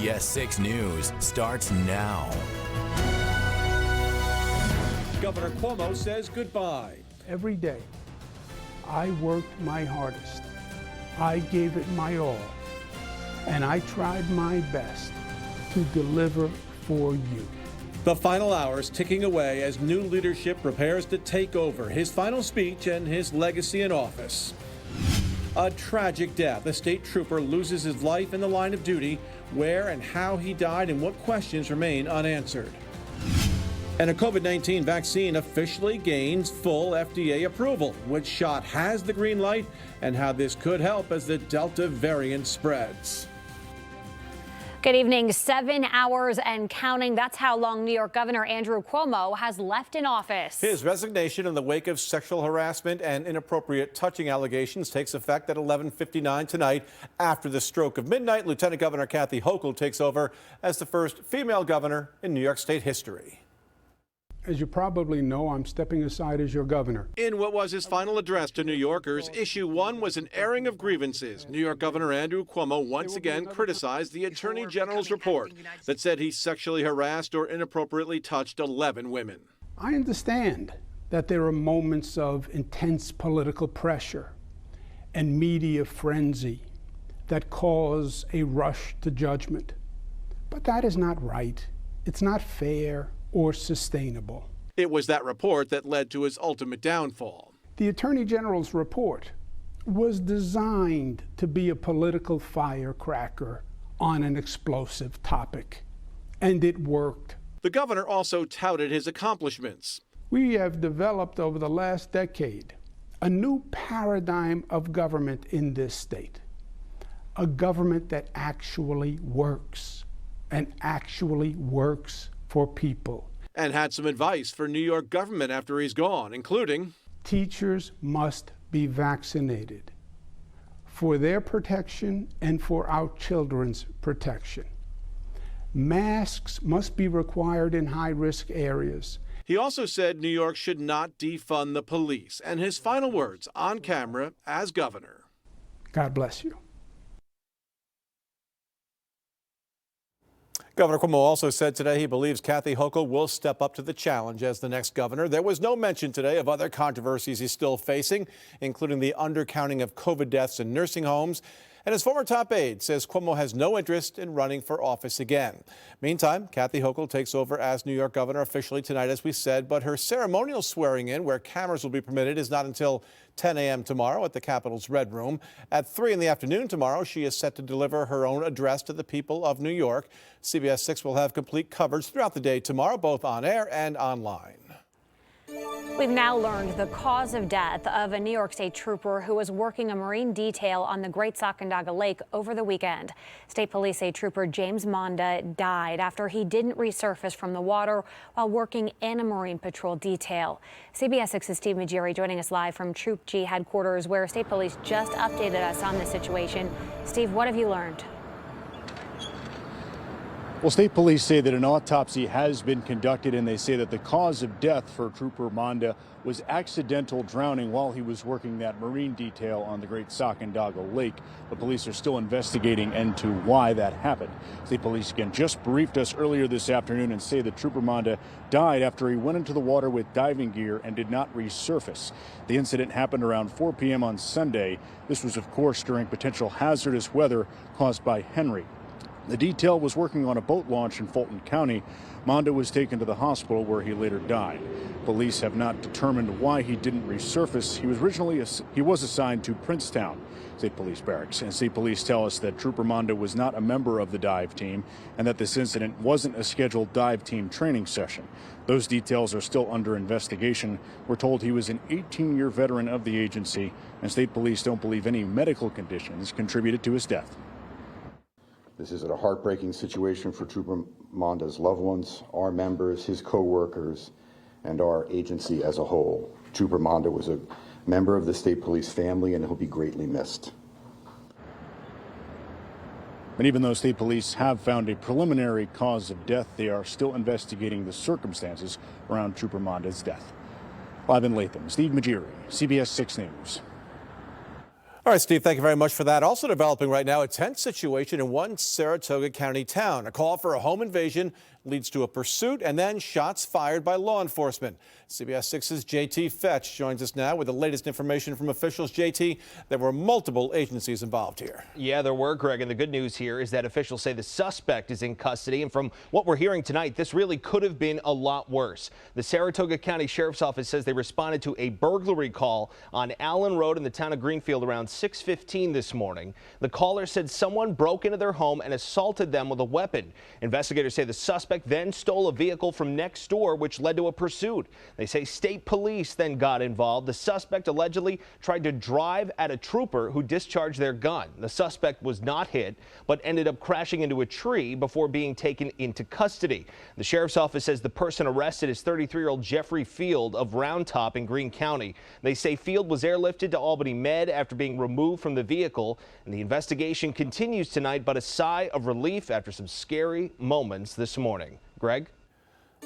CBS 6 News starts now. Governor Cuomo says goodbye. Every day, I worked my hardest. I gave it my all. And I tried my best to deliver for you. The final hours ticking away as new leadership prepares to take over his final speech and his legacy in office. A tragic death. A state trooper loses his life in the line of duty. Where and how he died and what questions remain unanswered. And a COVID-19 vaccine officially gains full FDA approval. Which shot has the green light and how this could help as the Delta variant spreads. Good evening. 7 hours and counting. That's how long New York Governor Andrew Cuomo has left in office. His resignation in the wake of sexual harassment and inappropriate touching allegations takes effect at 11:59 tonight. After the stroke of midnight, Lieutenant Governor Kathy Hochul takes over as the first female governor in New York State history. As you probably know, I'm stepping aside as your governor. In what was his final address to New Yorkers, issue one was an airing of grievances. New York Governor Andrew Cuomo once again criticized the Attorney General's report that said he sexually harassed or inappropriately touched 11 women. I understand that there are moments of intense political pressure and media frenzy that cause a rush to judgment. But that is not right. It's not fair or sustainable. It was that report that led to his ultimate downfall. The Attorney General's report was designed to be a political firecracker on an explosive topic, and it worked. The governor also touted his accomplishments. We have developed over the last decade a new paradigm of government in this state, a government that actually works and actually works for people. And had some advice for New York government after he's gone, including teachers must be vaccinated for their protection and for our children's protection. Masks must be required in high-risk areas. He also said New York should not defund the police. And his final words on camera as governor. God bless you. Governor Cuomo also said today he believes Kathy Hochul will step up to the challenge as the next governor. There was no mention today of other controversies he's still facing, including the undercounting of COVID deaths in nursing homes. And his former top aide says Cuomo has no interest in running for office again. Meantime, Kathy Hochul takes over as New York governor officially tonight, as we said, but her ceremonial swearing in, where cameras will be permitted, is not until 10 a.m. tomorrow at the Capitol's Red Room. At 3 in the afternoon tomorrow, she is set to deliver her own address to the people of New York. CBS 6 will have complete coverage throughout the day tomorrow, both on air and online. We've now learned the cause of death of a New York State trooper who was working a marine detail on the Great Sacandaga Lake over the weekend. State police say trooper James Monda died after he didn't resurface from the water while working in a marine patrol detail. CBS 6's Steve Majiri joining us live from Troop G headquarters, where state police just updated us on the situation. Steve, what have you learned? Well, state police say that an autopsy has been conducted, and they say that the cause of death for Trooper Monda was accidental drowning while he was working that marine detail on the Great Sacandaga Lake. The police are still investigating into why that happened. State police again just briefed us earlier this afternoon and say that Trooper Monda died after he went into the water with diving gear and did not resurface. The incident happened around 4 p.m. on Sunday. This was, of course, during potential hazardous weather caused by Henry. The detail was working on a boat launch in Fulton County. Monda was taken to the hospital where he later died. Police have not determined why he didn't resurface. He was assigned to Princetown State Police Barracks. And state police tell us that Trooper Monda was not a member of the dive team and that this incident wasn't a scheduled dive team training session. Those details are still under investigation. We're told he was an 18-year veteran of the agency, and state police don't believe any medical conditions contributed to his death. This is a heartbreaking situation for Trooper Monda's loved ones, our members, his co-workers, and our agency as a whole. Trooper Monda was a member of the state police family, and he'll be greatly missed. And even though state police have found a preliminary cause of death, they are still investigating the circumstances around Trooper Monda's death. Live in Latham, Steve Majiri, CBS 6 News. All right, Steve, thank you very much for that. Also developing right now, a tense situation in one Saratoga County town. A call for a home invasion leads to a pursuit and then shots fired by law enforcement. CBS 6's JT Fetch joins us now with the latest information from officials. JT, there were multiple agencies involved here. Yeah, there were, Greg, and the good news here is that officials say the suspect is in custody, and from what we're hearing tonight, this really could have been a lot worse. The Saratoga County Sheriff's Office says they responded to a burglary call on Allen Road in the town of Greenfield around 6:15 this morning. The caller said someone broke into their home and assaulted them with a weapon. Investigators say the suspect then stole a vehicle from next door, which led to a pursuit. They say state police then got involved. The suspect allegedly tried to drive at a trooper who discharged their gun. The suspect was not hit, but ended up crashing into a tree before being taken into custody. The sheriff's office says the person arrested is 33-year-old Jeffrey Field of Round Top in Greene County. They say Field was airlifted to Albany Med after being removed from the vehicle, and the investigation continues tonight, but a sigh of relief after some scary moments this morning. Greg?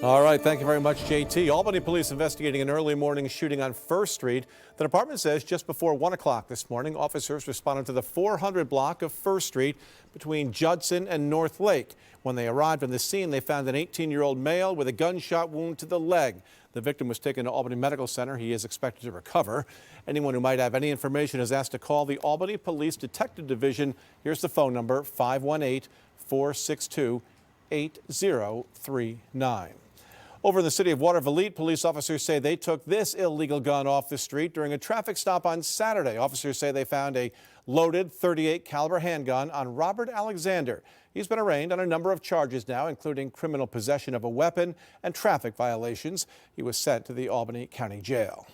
All right, thank you very much, JT. Albany police investigating an early morning shooting on First Street. The department says just before 1 o'clock this morning, officers responded to the 400 block of First Street between Judson and North Lake. When they arrived on the scene, they found an 18-year-old male with a gunshot wound to the leg. The victim was taken to Albany Medical Center. He is expected to recover. Anyone who might have any information is asked to call the Albany Police Detective Division. Here's the phone number, 518-462-8039. Over in the city of Watervliet, police officers say they took this illegal gun off the street during a traffic stop on Saturday. Officers say they found a loaded .38 caliber handgun on Robert Alexander. He's been arraigned on a number of charges now, including criminal possession of a weapon and traffic violations. He was sent to the Albany County Jail.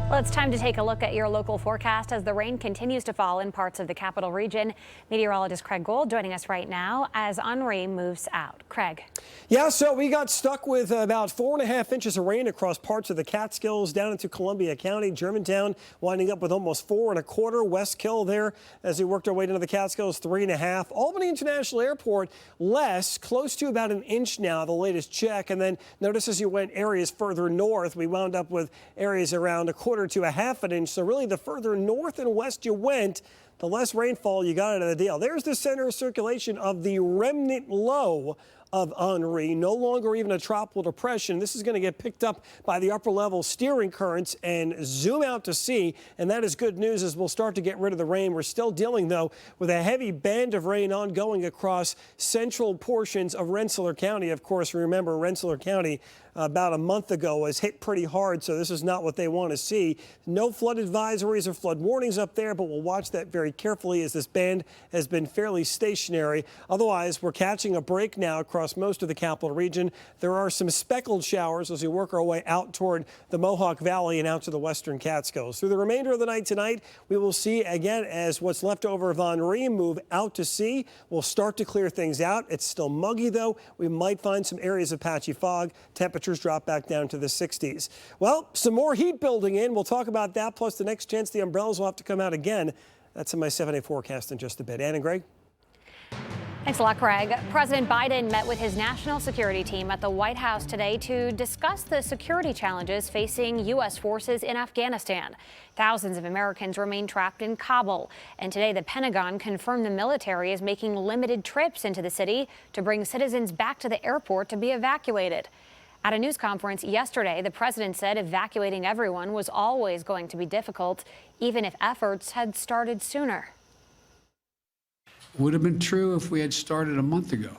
Well, it's time to take a look at your local forecast as the rain continues to fall in parts of the capital region. Meteorologist Craig Gold joining us right now as Henri moves out. Craig. Yeah, so we got stuck with about 4.5 inches of rain across parts of the Catskills down into Columbia County, Germantown, winding up with almost 4.25. Westkill there as we worked our way into the Catskills, 3.5. Albany International Airport, less, close to about an inch now, the latest check. And then notice as you went areas further north, we wound up with areas around 1/4 to 1/2 inch. So really the further north and west you went, the less rainfall you got out of the deal. There's the center of circulation of the remnant low of Henri, no longer even a tropical depression. This is going to get picked up by the upper level steering currents and zoom out to sea, and that is good news as we'll start to get rid of the rain. We're still dealing, though, with a heavy band of rain ongoing across central portions of Rensselaer County. Of course, remember, Rensselaer County about a month ago was hit pretty hard, so this is not what they want to see. No flood advisories or flood warnings up there, but we'll watch that very carefully as this band has been fairly stationary. Otherwise, we're catching a break now across most of the capital region. There are some speckled showers as we work our way out toward the Mohawk Valley and out to the western Catskills. Through the remainder of the night tonight, we will see again as what's left over of Henri move out to sea. We'll start to clear things out. It's still muggy, though. We might find some areas of patchy fog. Temperatures drop back down to the 60s. Well, some more heat building in. We'll talk about that, plus the next chance the umbrellas will have to come out again. That's in my 7-day forecast in just a bit. Ann and Greg? Thanks a lot, Craig. President Biden met with his national security team at the White House today to discuss the security challenges facing U.S. forces in Afghanistan. Thousands of Americans remain trapped in Kabul. And today, the Pentagon confirmed the military is making limited trips into the city to bring citizens back to the airport to be evacuated. At a news conference yesterday, the president said evacuating everyone was always going to be difficult, even if efforts had started sooner. Would have been true if we had started a month ago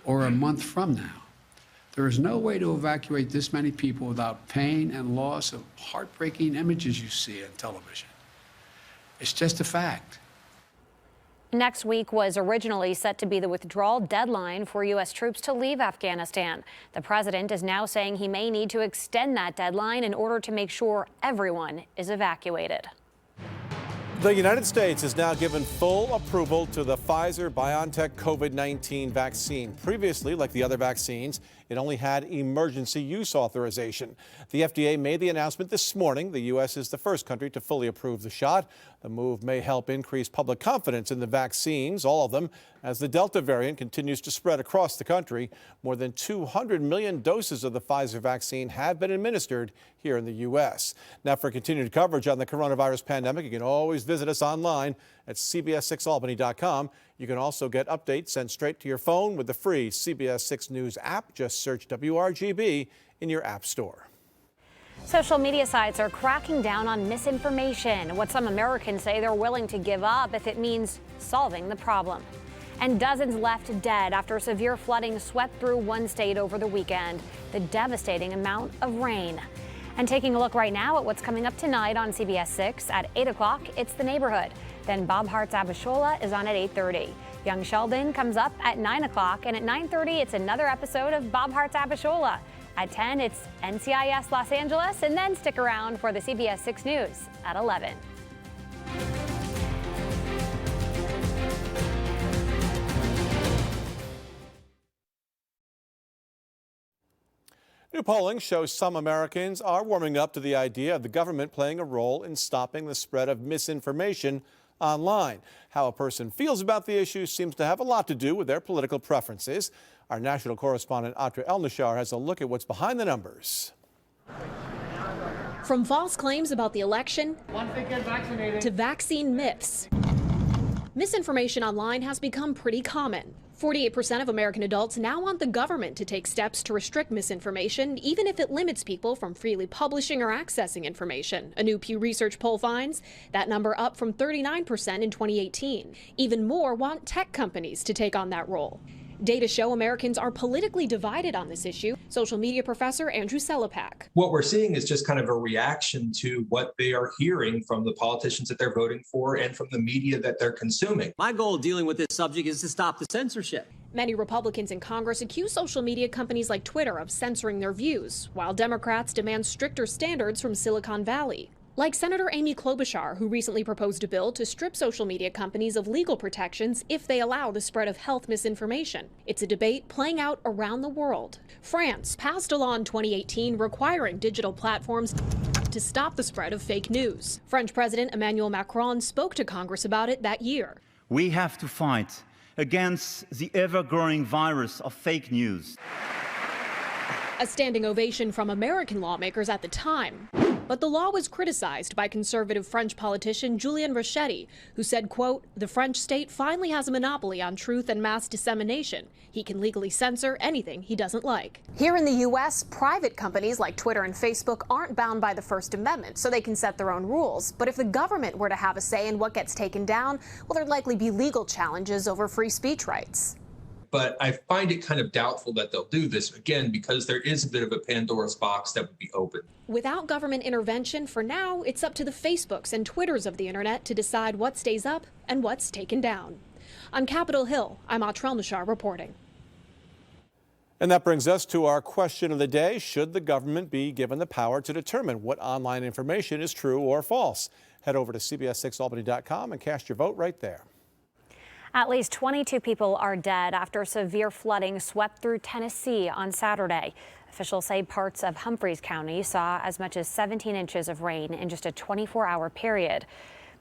or a month from now. There is no way to evacuate this many people without pain and loss of heartbreaking images you see on television. It's just a fact. Next week was originally set to be the withdrawal deadline for U.S. troops to leave Afghanistan. The president is now saying he may need to extend that deadline in order to make sure everyone is evacuated. The United States has now given full approval to the Pfizer-BioNTech COVID-19 vaccine. Previously, like the other vaccines, It only had emergency use authorization. The FDA made the announcement this morning. The U.S. is the first country to fully approve the shot. The move may help increase public confidence in the vaccines, all of them, as the Delta variant continues to spread across the country. More than 200 million doses of the Pfizer vaccine have been administered here in the U.S. Now, for continued coverage on the coronavirus pandemic, you can always visit us online at CBS6Albany.com. You can also get updates sent straight to your phone with the free CBS 6 News app. Just search WRGB in your app store. Social media sites are cracking down on misinformation, what some Americans say they're willing to give up if it means solving the problem. And dozens left dead after severe flooding swept through one state over the weekend, the devastating amount of rain. And taking a look right now at what's coming up tonight on CBS 6 at 8 o'clock, it's The Neighborhood. Then Bob Hart's Abishola is on at 8:30. Young Sheldon comes up at 9 o'clock, and at 9:30, it's another episode of Bob Hart's Abishola. At 10, it's NCIS Los Angeles, and then stick around for the CBS 6 News at 11. New polling shows some Americans are warming up to the idea of the government playing a role in stopping the spread of misinformation online. How a person feels about the issue seems to have a lot to do with their political preferences. Our national correspondent Atra El-Nashar has a look at what's behind the numbers. From false claims about the election to vaccine myths, misinformation online has become pretty common. 48% of American adults now want the government to take steps to restrict misinformation, even if it limits people from freely publishing or accessing information. A new Pew Research poll finds that number up from 39% in 2018. Even more want tech companies to take on that role. Data show Americans are politically divided on this issue. Social media professor Andrew Selapak. What we're seeing is just kind of a reaction to what they are hearing from the politicians that they're voting for and from the media that they're consuming. My goal dealing with this subject is to stop the censorship. Many Republicans in Congress accuse social media companies like Twitter of censoring their views, while Democrats demand stricter standards from Silicon Valley. Like Senator Amy Klobuchar, who recently proposed a bill to strip social media companies of legal protections if they allow the spread of health misinformation. It's a debate playing out around the world. France passed a law in 2018 requiring digital platforms to stop the spread of fake news. French President Emmanuel Macron spoke to Congress about it that year. We have to fight against the ever-growing virus of fake news. A standing ovation from American lawmakers at the time. But the law was criticized by conservative French politician Julien Rochetti, who said, quote, "The French state finally has a monopoly on truth and mass dissemination. He can legally censor anything he doesn't like." Here in the U.S., private companies like Twitter and Facebook aren't bound by the First Amendment, so they can set their own rules. But if the government were to have a say in what gets taken down, well, there'd likely be legal challenges over free speech rights. But I find it kind of doubtful that they'll do this, again, because there is a bit of a Pandora's box that would be open. Without government intervention, for now, it's up to the Facebooks and Twitters of the internet to decide what stays up and what's taken down. On Capitol Hill, I'm Atra El-Nashar reporting. And that brings us to our question of the day. Should the government be given the power to determine what online information is true or false? Head over to CBS6Albany.com and cast your vote right there. At least 22 people are dead after severe flooding swept through Tennessee on Saturday. Officials say parts of Humphreys County saw as much as 17 inches of rain in just a 24-hour period.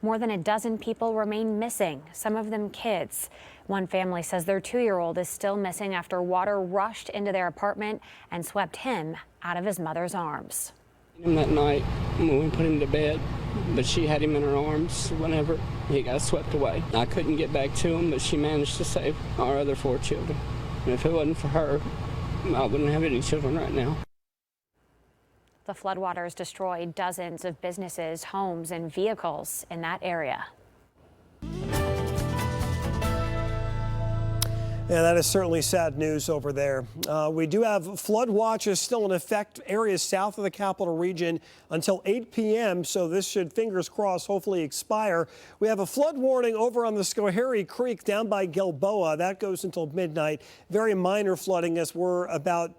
More than a dozen people remain missing, some of them kids. One family says their 2-year-old is still missing after water rushed into their apartment and swept him out of his mother's arms. That night when we put him to bed, but she had him in her arms whenever he got swept away. I couldn't get back to him, but she managed to save our other 4 children. And if it wasn't for her, I wouldn't have any children right now. The floodwaters destroyed dozens of businesses, homes, and vehicles in that area. Yeah, that is certainly sad news over there. We do have flood watches still in effect, areas south of the capital region until 8 p.m., so this should, fingers crossed, hopefully expire. We have a flood warning over on the Schoharie Creek down by Gilboa. That goes until midnight. Very minor flooding as we're about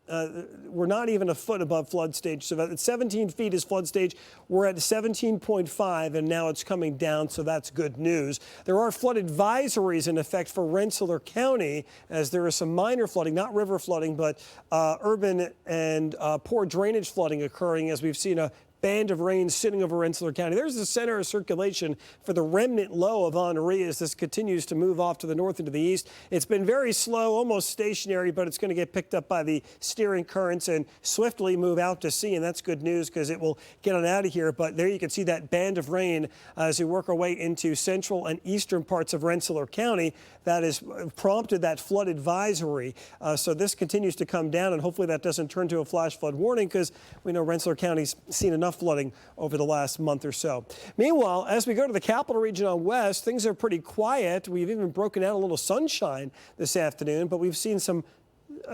we're not even a foot above flood stage. So at 17 feet is flood stage. We're at 17.5, and now it's coming down, so that's good news. There are flood advisories in effect for Rensselaer County, as there is some minor flooding, not river flooding, but urban and poor drainage flooding occurring, as we've seen a band of rain sitting over Rensselaer County. There's the center of circulation for the remnant low of Henri as this continues to move off to the north and to the east. It's been very slow, almost stationary, but it's going to get picked up by the steering currents and swiftly move out to sea, and that's good news because it will get on out of here. But there you can see that band of rain as we work our way into central and eastern parts of Rensselaer County. That has prompted that flood advisory. So this continues to come down, and hopefully that doesn't turn to a flash flood warning because we know Rensselaer County's seen enough flooding over the last month or so. Meanwhile, as we go to the capital region on west, things are pretty quiet. We've even broken out a little sunshine this afternoon, but we've seen some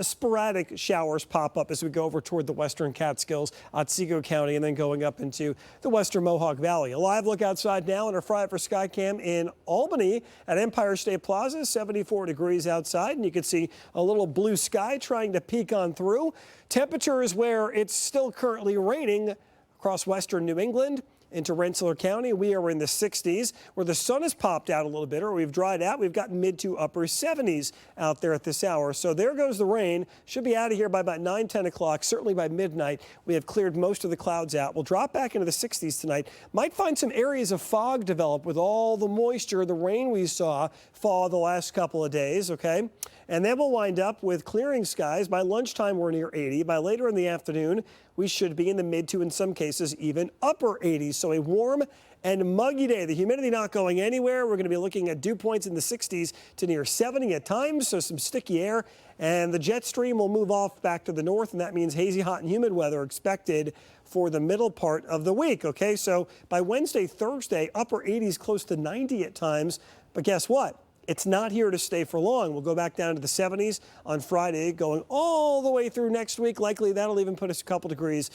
sporadic showers pop up as we go over toward the western Catskills, Otsego County, and then going up into the western Mohawk Valley. A live look outside now on our Friday for Skycam in Albany at Empire State Plaza, 74 degrees outside, and you can see a little blue sky trying to peek on through. Temperatures where it's still currently raining across western New England into Rensselaer County. We are in the 60s. Where the sun has popped out a little bit or we've dried out, we've got mid to upper 70s out there at this hour. So there goes the rain. Should be out of here by about 9, 10 o'clock. Certainly by midnight, we have cleared most of the clouds out. We'll drop back into the 60s tonight. Might find some areas of fog develop with all the moisture, the rain we saw fall the last couple of days, okay? And then we'll wind up with clearing skies. By lunchtime, we're near 80. By later in the afternoon, we should be in the mid to, in some cases, even upper 80s. So a warm and muggy day. The humidity not going anywhere. We're going to be looking at dew points in the 60s to near 70 at times, so some sticky air. And the jet stream will move off back to the north, and that means hazy, hot, and humid weather expected for the middle part of the week, okay? So by Wednesday, Thursday, upper 80s, close to 90 at times. But guess what? It's not here to stay for long. We'll go back down to the 70s on Friday, going all the way through next week. Likely that'll even put us a couple degrees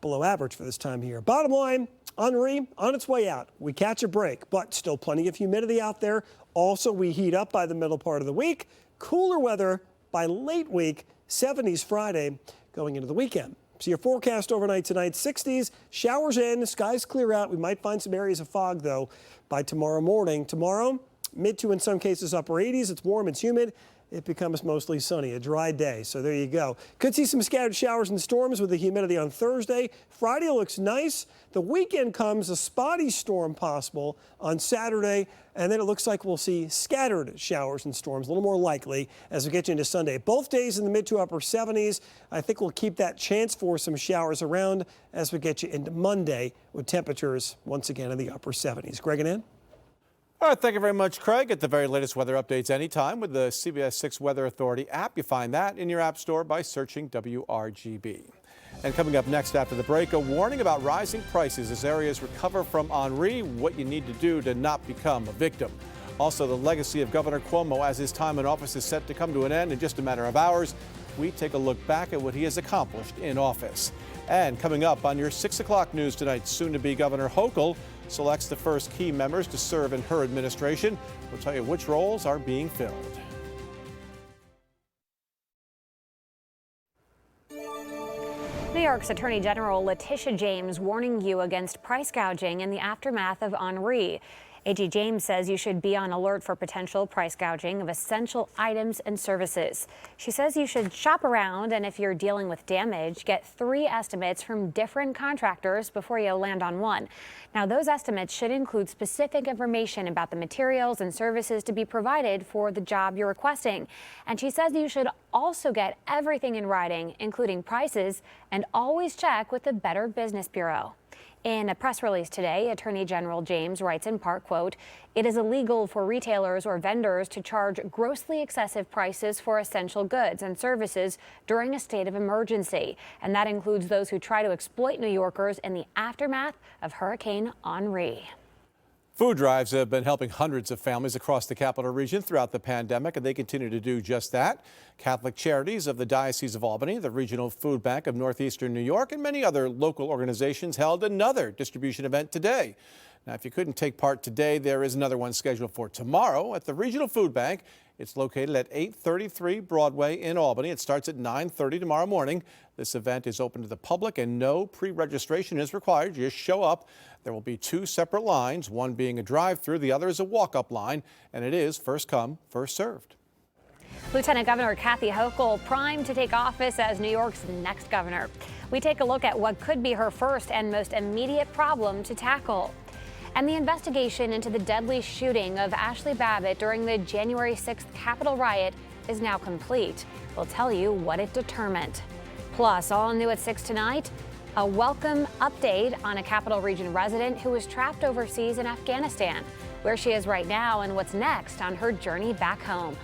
below average for this time of year. Bottom line, Henri on its way out. We catch a break, but still plenty of humidity out there. Also, we heat up by the middle part of the week. Cooler weather by late week, 70s Friday going into the weekend. So your forecast overnight tonight, 60s, showers in, skies clear out. We might find some areas of fog, though, by tomorrow morning. Tomorrow, mid to, in some cases, upper 80s. It's warm, it's humid. It becomes mostly sunny, a dry day. So there you go. Could see some scattered showers and storms with the humidity on Thursday. Friday looks nice. The weekend comes a spotty storm possible on Saturday. And then it looks like we'll see scattered showers and storms, a little more likely as we get you into Sunday. Both days in the mid to upper 70s. I think we'll keep that chance for some showers around as we get you into Monday with temperatures once again in the upper 70s. Greg and Ann? All right, thank you very much, Craig. Get the very latest weather updates anytime with the CBS 6 Weather Authority app. You find that in your app store by searching WRGB. And coming up next after the break, a warning about rising prices as areas recover from Henri, what you need to do to not become a victim. Also, the legacy of Governor Cuomo as his time in office is set to come to an end in just a matter of hours. We take a look back at what he has accomplished in office. And coming up on your 6 o'clock news tonight, soon-to-be Governor Hochul selects the first key members to serve in her administration. We'll tell you which roles are being filled. New York's Attorney General Letitia James warning you against price gouging in the aftermath of Henri. AG James says you should be on alert for potential price gouging of essential items and services. She says you should shop around, and if you're dealing with damage, get 3 estimates from different contractors before you land on one. Now, those estimates should include specific information about the materials and services to be provided for the job you're requesting. And she says you should also get everything in writing, including prices, and always check with the Better Business Bureau. In a press release today, Attorney General James writes in part, quote, "It is illegal for retailers or vendors to charge grossly excessive prices for essential goods and services during a state of emergency. And that includes those who try to exploit New Yorkers in the aftermath of Hurricane Henri." Food drives have been helping hundreds of families across the capital region throughout the pandemic, and they continue to do just that. Catholic Charities of the Diocese of Albany, the Regional Food Bank of Northeastern New York, and many other local organizations held another distribution event today. Now, if you couldn't take part today, there is another one scheduled for tomorrow at the Regional Food Bank. It's located at 833 Broadway in Albany. It starts at 9:30 tomorrow morning. This event is open to the public and no pre-registration is required. You just show up. There will be 2 separate lines, one being a drive-through, the other is a walk-up line, and it is first come, first served. Lieutenant Governor Kathy Hochul primed to take office as New York's next governor. We take a look at what could be her first and most immediate problem to tackle. And the investigation into the deadly shooting of Ashley Babbitt during the January 6th Capitol riot is now complete. We'll tell you what it determined. Plus, all new at 6 tonight, a welcome update on a Capital Region resident who was trapped overseas in Afghanistan, where she is right now and what's next on her journey back home.